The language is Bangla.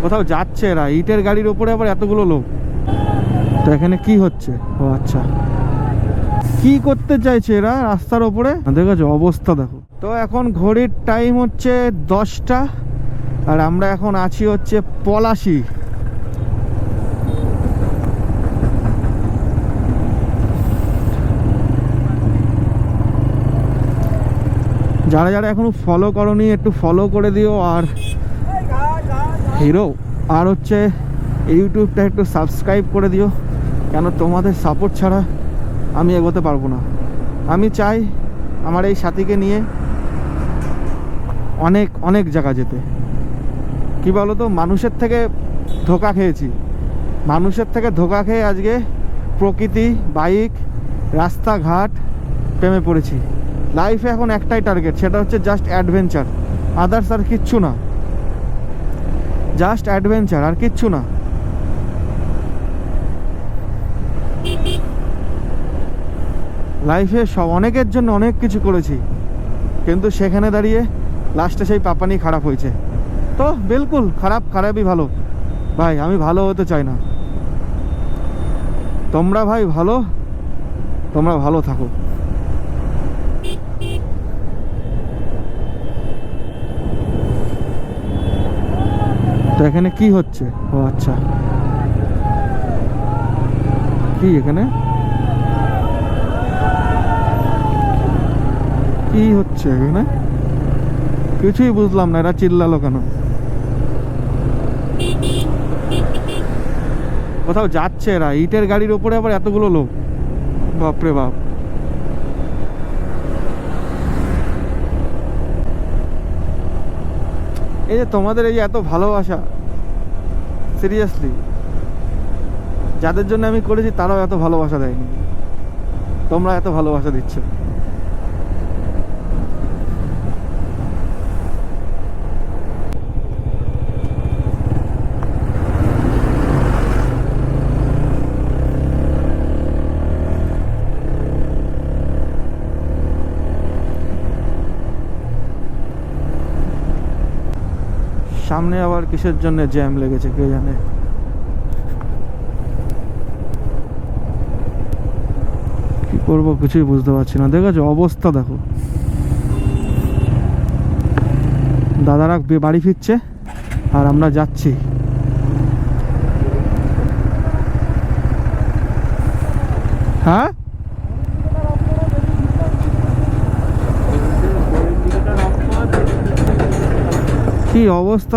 কোথাও যাচ্ছে এরা, ইটের গাড়ির উপরে আবার এতগুলো লোক। তো এখানে কি হচ্ছে? ও আচ্ছা, কি করতে চাইছে এরা রাস্তার ওপরে? দেখেছো অবস্থা, দেখো। তো এখন ঘড়ির টাইম হচ্ছে 10টা, আর আমরা এখন আছি হচ্ছে পলাশী। যারা যারা এখনো ফলো করনি একটু ফলো করে দিও, আর হিরো আর হচ্ছে ইউটিউবটা একটু সাবস্ক্রাইব করে দিও, কেন তোমাদের সাপোর্ট ছাড়া আমি এগোতে পারবো না। আমি চাই আমার এই সাথীকে নিয়ে অনেক অনেক জায়গা যেতে। কি বলো তো, মানুষের থেকে ধোকা খেয়েছি, মানুষের থেকে ধোকা খেয়ে আজকে প্রকৃতি, বাইক, রাস্তাঘাট প্রেমে পড়েছি। লাইফে এখন একটাই টার্গেট, সেটা হচ্ছে জাস্ট অ্যাডভেঞ্চার, আদার্স আর কিচ্ছু না, জাস্ট অ্যাডভেঞ্চার আর কিচ্ছু না। লাইফে সব অনেকের জন্য অনেক কিছু করেছি, কিন্তু সেখানে দাঁড়িয়ে লাস্টে সেই পাপানি খারাপ হয়েছে। তো বিলকুল খারাপ, খারাপই ভালো ভাই, আমি ভালো হতে চাই না। তোমরা ভাই ভালো, তোমরা ভালো থাকো। তো এখানে কি হচ্ছে? ও আচ্ছা, কি এখানে কি হচ্ছে? এখানে কিছুই বুঝলাম না, এরা চিল্লালো কেন? কোথাও যাচ্ছে এরা, ইটের গাড়ির উপরে আবার এতগুলো লোক, বাপরে বাপ। এই যে তোমাদের এই যে এত ভালোবাসা, সিরিয়াসলি যাদের জন্য আমি করেছি তারাও এত ভালোবাসা দেয়নি, তোমরা এত ভালোবাসা দিচ্ছ। সামনে আবার কিসের জন্য জ্যাম লেগেছে কে জানে। কি করবো কিছুই বুঝতে পারছি না। দেখেছো অবস্থা, দেখো দাদারা বাড়ি ফিরছে আর আমরা যাচ্ছি। হ্যাঁ, কি অবস্থা